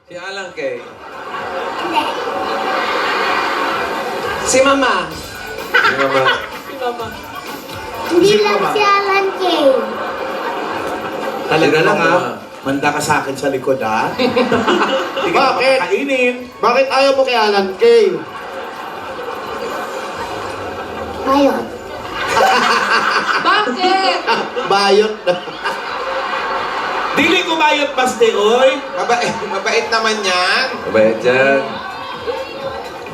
Si Alan Kay. Hindi. Si Mama. Si Mama. Si Mama. Hindi lang si Alan Kay. Talaga Sino lang, lang, ha? ah? Manda ka sa akin sa likod, ha? Bakit? Kainin. Bakit ayaw mo kay Alan Kay? Bayot. Bakit? Bayot na. Dili ko bayot paste, oy. Mabait naman yan. Mabait yan.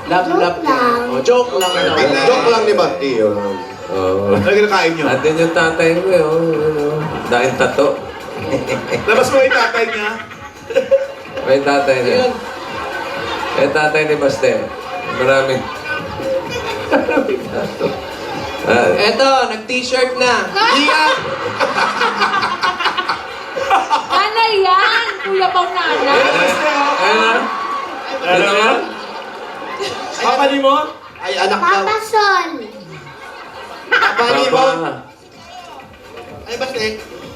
Love lang. Oh, joke lang. Joke ano. lang. Joke lang ni Basti yun. Oo. Ano kinakain nyo? Andun yung tatay mo eh. Dahil tato. Labas mo yung tatay niya. May tatay niya. Yun. Eh, tatay ni Baste. Maraming. Maraming tato. Eto, nag-t-shirt na. Iyan! Nanay yan! Kuya pang nanay. Ayun na. Ayun na. Papa ni mo? Ay, anak daw. Papa Sol. Papa ni mo. Papa. Ay, Basti.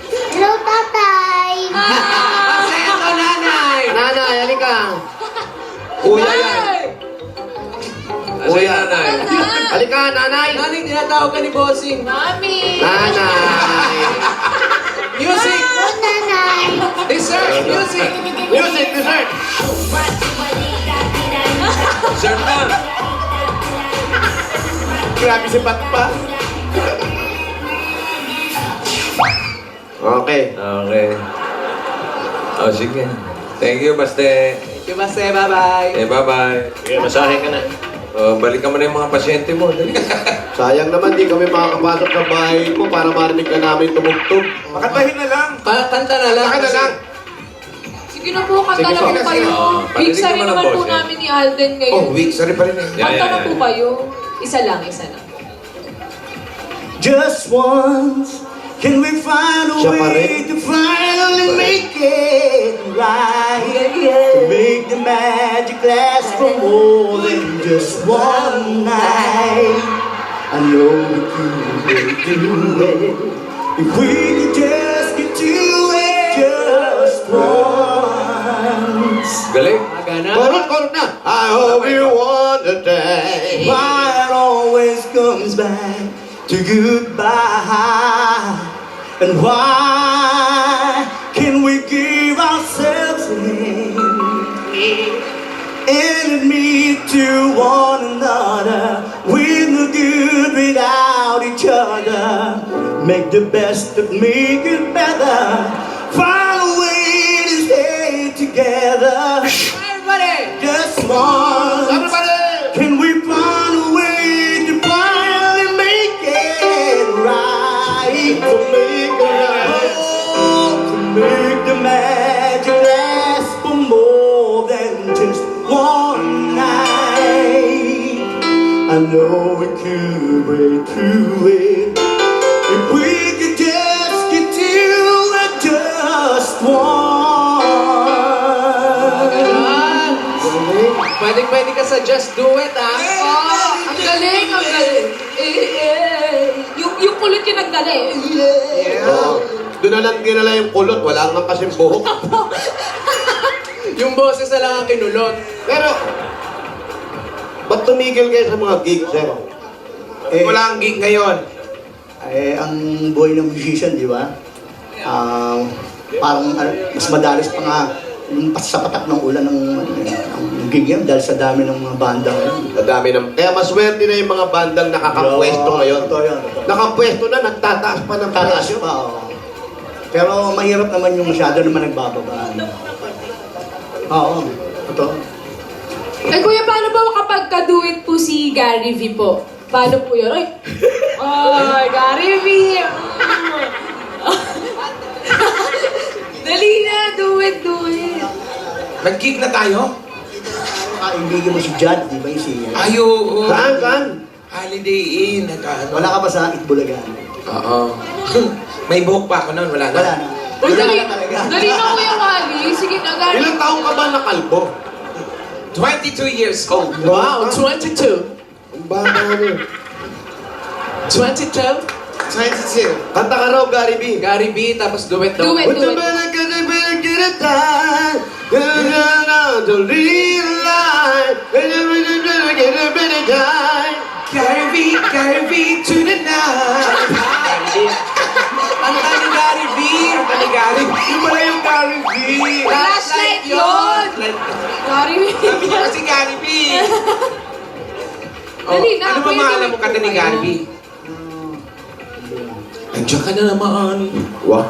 Hello, tatay. Kasi ito, nanay! Nanay, halika. Kuya yan. Kasi nanay. Halika, nanay. Nanay, tinatawag ka ni Bossing. Mami! Nanay. Music! Hello, nanay. Dessert! Music! Music, dessert. Sir na. Grabe si Patpa. Okay. Okay. Oh, sige. Thank you, Baste. Thank you, Baste. Bye-bye. Eh, bye-bye. Okay, masahe ka na. Oh, balikan mo na yung mga pasyente mo. Dali. Sayang naman, di kami makakapasok sa bahay mo para marinig ka namin tumugtog. Pakantahin na lang. Kanta na lang. Saka na lang. Sige na po, kanta Sige na po. po kayo. Oo, Week parinig sa rin naman ang naman po boss, eh. namin ni Alden Oh, ngayon. weak. Sorry pa rin eh. Kanta na po kayo. Isa lang. Just once, can we find a Siya pa way rin. to finally make it right? To make the magic last for more than just one night. I know we could do it if we could just get to it just once. Galing. Magana. Korot na. I hope you want the day. Why it always comes back to goodbye. And why can we give ourselves in and admit to one another? We're no good without each other. Make the best of make it better. Find a way to stay together. Everybody! Just once. Can we find a way to finally make it right? To make it right. To make the magic last for more than just one night. I know we could break through it if we could just get to it just once. Ganon. Pwede ka sa Just Do It, ha? Oh, ang galing. Yung kulit yung nagdali. Oh, doon na lang dinala yung kulot. Wala nga kasing buhok. Yung boses na lang ang kinulot. Pero, ba't tumigil kayo sa mga gigs, sir? Wala ang gig ngayon. Ang buhay ng musician, di ba? Parang mas madalas pa nga yung sa patak ng ulan ng gig yan dahil sa dami ng mga banda ngayon. Ang dami ng... Kaya maswerte na yung mga bandang nakakapwesto ngayon. Totoo yan. Totoo. Nakapwesto na, nagtataas pa ng Tataas presyo. pa, oo. Pero mahirap naman yung masyado naman nagbababa. Oo, totoo. Eh kuya, paano ba kapag ka-do it po si Gary V po? Paano po yun? Ay, Gary V! Dali na, do it. Nag-gig na tayo? Kaibigan mo si Jad, di ba yung singer? Ayo, oo. Saan, saan? Holiday Inn, nag-ano. Wala ka ba sa Itbulagan? Oo. May buhok pa ako noon, wala na. Wala na. Uy, Wala dali, na talaga. dali na Kuya Wally. Sige na, Gary. Ilang taong ka ba nakalbo? 22 years old. Wow, 22. Ang bata ano. 22. 22. Kanta ka raw, Gary B. Gary B, tapos duet daw. Do it. What the man I gotta be get it done? Gary V. Sabi niya kasi Gary V. Dali na, ano ba pwede maalam na mo po kanta ni kayo. Gary V? Andiyan ka na naman. Wah.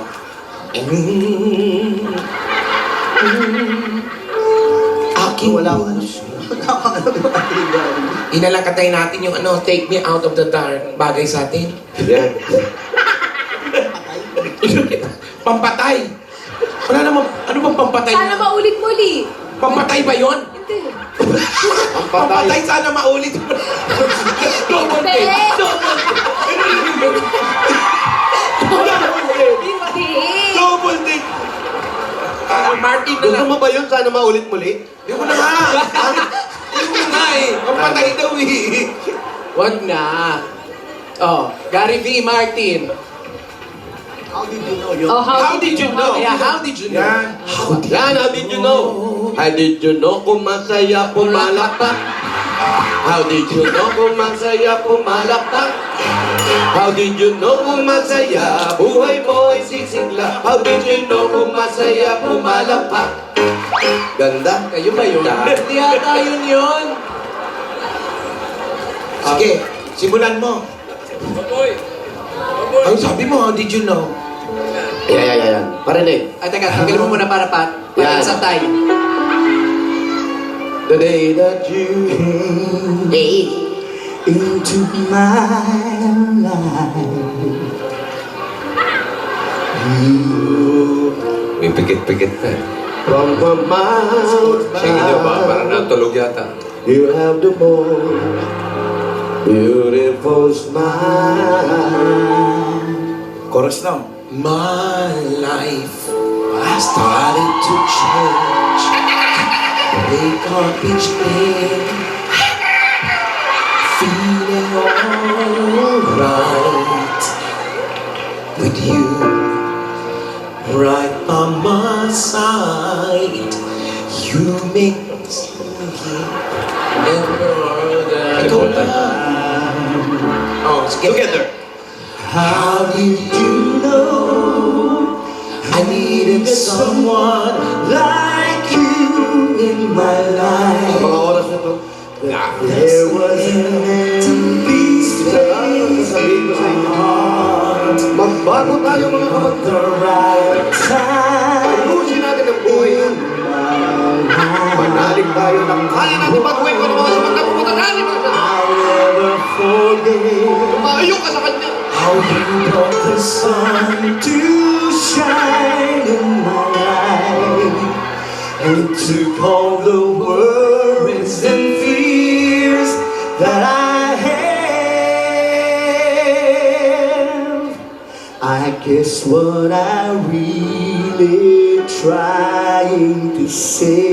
Aking Wala ko. puso. Inalakatay natin yung ano, Take Me Out of the Dark. Bagay sa atin. Yan. Pampatay. Wala naman, ano bang pampatay? Sana maulit-muli. Pampatay ba yon? Hindi. Ang Pampatay patay. sana maulit. Double Hindi. take. Hindi. Double take. Martin na Gusto lang. mo ba yun? Sana maulit muli? Yung ko na nga. Yung ko na eh. Pampatay daw eh. Wag na. Oh, Gary V. Martin. How did you know yun? Oh, How did you know? Yeah, how did you know? Yan. Yan, how did you know? How did you know kung masaya pumalakpak? How did you know kung masaya pumalakpak? How did you know kung masaya buhay mo ay sisigla? How did you know kung masaya pumalakpak? Ganda. Kayo ba yun? Hindi yata yun. Sige, simulan mo. Ang sabi mo, how did you know? Yan. Parinig. Ay, teka, tanggalin mo muna para Yan. sa tayo. The day that you came into my life, May pikit-pikit pa eh. from the mount Sige niyo ba? Parang natulog yata. you have the most beautiful smile. Chorus now. My life started to change. Wake up each day, feeling alright with you right by my side. You make me ikaw na. Oh, together. How did you know I needed someone like you in my life? Mga oras na to. There was an empty space Sabihin ko sa inyo. Magbago tayo mga kapatid. the right time. Ayusin natin ang buhay yun. Manalig tayo ng kaya natin pag-uwi ko ng mga sabag na pumunta natin. I'll never forget Maayo ka sa kanya. how you brought the sun to shine in my life and took all the worries and fears that I have. I guess what I really trying to say.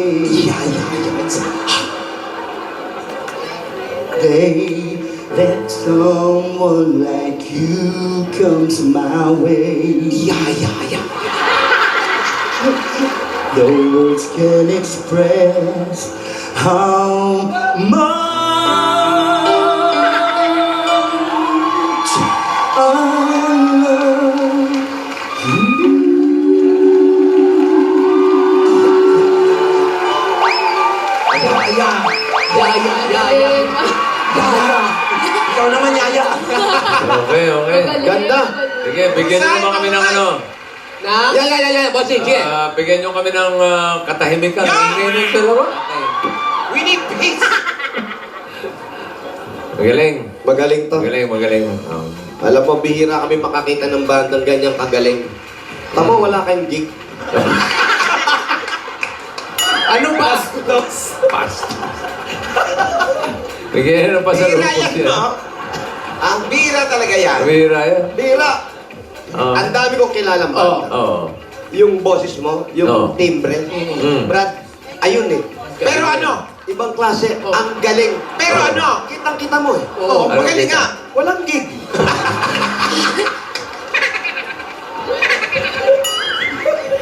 Day that someone like you comes my way. No words can express how much I love Ikaw naman, Yaya. Okay. Magaling, Ganda. magaling. Sige, bigyan niyo naman kami ng ano. Na? Yan. Bossing, sige. Bigyan niyo kami ng katahimikan. Yeah! Ingay ng dalawa. We need peace. Magaling. Magaling to. Magaling. Alam mo, bihira kami makakita ng bandang ganyang kagaling. Tama, wala kayong gig. Ano ba? Pass. Bigyan ng Bira pasalubos yan, yan. no? Ang bira talaga yan. Bira yan. Bihira. Oo. Ang dami kong kilalang banda. Oo. Yung boses mo, yung Oo. timbre. Brad, ayun eh. Pero ano? Ibang klase, ang galing. Pero ano? Kitang-kita mo eh. Oh, Ano magaling kita? nga. Walang gig.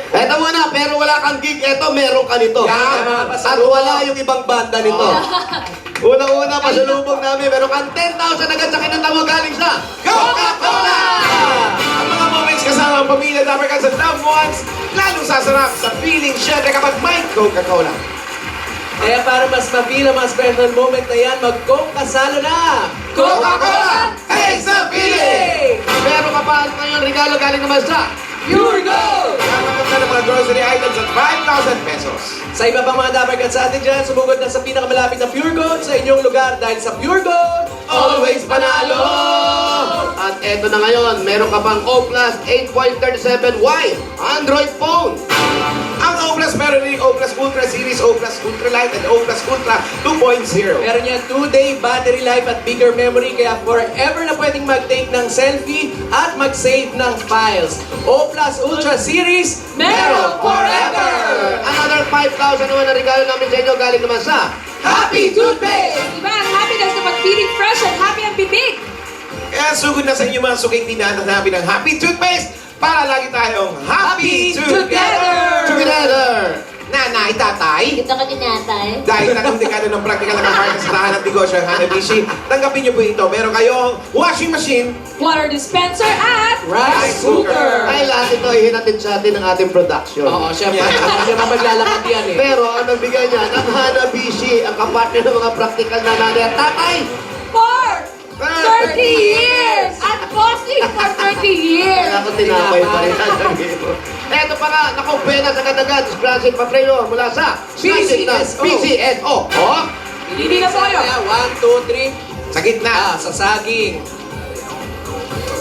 Eto muna, pero wala kang gig. Eto, meron ka nito. Yan. At wala yung ibang banda nito. Unang-una, pasalubong namin. Meron kang 10,000 agad sa kinanta mo galing sa Coca-Cola! Ang mga moments kasama ang pamilya, dapat sa loved ones, lalong sasarap sa feeling syempre kapag may Coca-Cola. Kaya para mas ma-feel ang mga special moment na yan, mag-Coke kasalo na! Coca-Cola! Hey, sa feeling! Meron ka pa ngayon regalo galing naman sa Pure Gold! Nakakanta ng mga grocery items at 5,000 pesos. Sa iba pang mga dabarkat sa atin dyan, sumugod na sa pinakamalapit na Pure Gold sa inyong lugar dahil sa Pure Gold, Always Panalo! At eto na ngayon, meron ka pang O Plus 8.37Y Android phone. Ang O Plus meron rin O Plus Ultra Series, O Plus Ultra Light, and O Plus Ultra 2.0. meron niya 2-day battery life at bigger memory kaya forever na pwedeng mag-take ng selfie at mag-save ng files. O Plus Ultra Series, meron forever! Another 5,000 naman na regalo namin sa inyo galing naman sa Happy Toothpaste! Diba ang happiness na mag-feeling fresh at happy ang bibig? Kaya sugod na sa inyo mga sukay tindahan namin ng Happy Toothpaste para lagi tayong happy together! Together! Nanay, tatay, Ito ka tinatay. dahil tatlong dekada ng praktikal na kapartner sa lahat ng negosyo ang Hanabishi, tanggapin niyo po ito. Meron kayong washing machine, Water dispenser at Rice cooker! Ay, lahat ito ay hinatid sa atin ng ating production. Oo, syempre. Kasi maglalakad yan eh. Pero ang nagbigay niya ng Hanabishi, ang kapartner ng mga praktikal na nanay at tatay. for 30 years! At costing for 30 years! Kaya ako tinapay pa rin sasabihin mo. Eto pa nga, nakumpena sa kadagan, disgrasya papreno mula sa PCSO. PCSO. Oh, Hindi na po kayo. 1, 2, 3. sa gitna. Sa saging.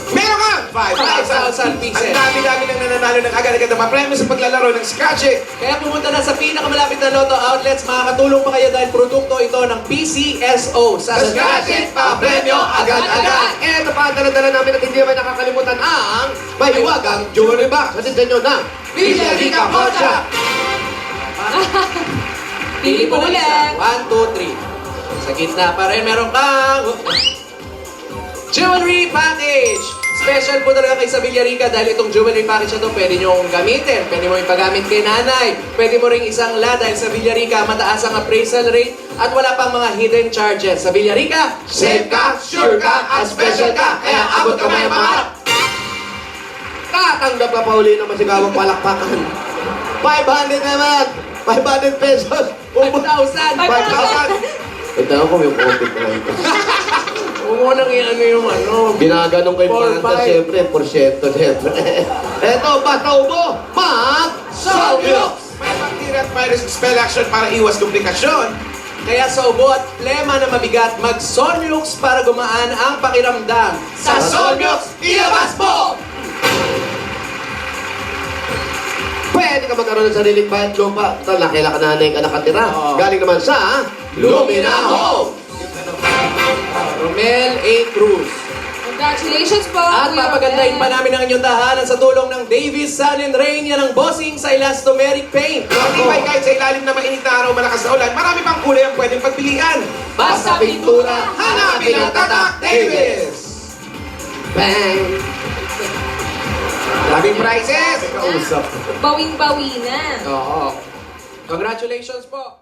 Meron ka! 5,000 pieces. Ang dami-dami nang nananalo ng agad-agad na papremyo sa paglalaro ng Scratch It. Kaya pumunta na sa pinakamalapit na Lotto outlets, makakatulong pa kayo dahil produkto ito ng PCSO. sa Scratch It, pa-premyo agad-agad. Eto pa, dala-dala namin at hindi naman nakakalimutan ang mahiwagang jewelry box. Sa inyo ng Villarica Pocha. Pili po ulit. 1, 2, 3. Sa gitna pa rin, meron kang jewelry package. Special po talaga kay sa Villarica dahil itong jewelry package na ito pwede nyo gamitin. Pwede mo ipagamit kay nanay. Pwede mo ring isang la dahil sa Villarica mataas ang appraisal rate at wala pang mga hidden charges. Sa Villarica, Safe ka, sure ka, at special ka. Kaya abot ka may pangarap. Tatanggap ka pa uli ng masigawang palakpakan. 500 naman. 500 pesos. 5,000. 5,000. Ito ako yung COVID na ito. Huwag mo nang i-ano yung ano. Ginaganong kay Four, Panta, five. siyempre, porsyento, siyempre. Eto, basta ubo, mag-Solviox! May bacteria at virus spell action para iwas komplikasyon. Kaya sa ubo at plema na mabigat, mag-Solmux para gumaan ang pakiramdam. Sa Solviox, ilabas mo! Pwede ka magkaroon ng sariling bayan lupa. Kailan ka nanay ka nakatira. Oo. Galing naman sa Lumina Home! Romel A. Cruz. Congratulations po. At Kuya papagandahin Romel. pa namin ang inyong tahanan sa tulong ng Davis Sun and Rain. Yan ang bossing sa elastomeric paint. Matibay kahit sa ilalim na mainit na araw, malakas na ulan, marami pang kulay ang pwedeng pagpilian. Basta pintura, Hanapin ang Tatak Davis! Bang! Daming prizes! Bawing-bawi na. Oo. Congratulations po.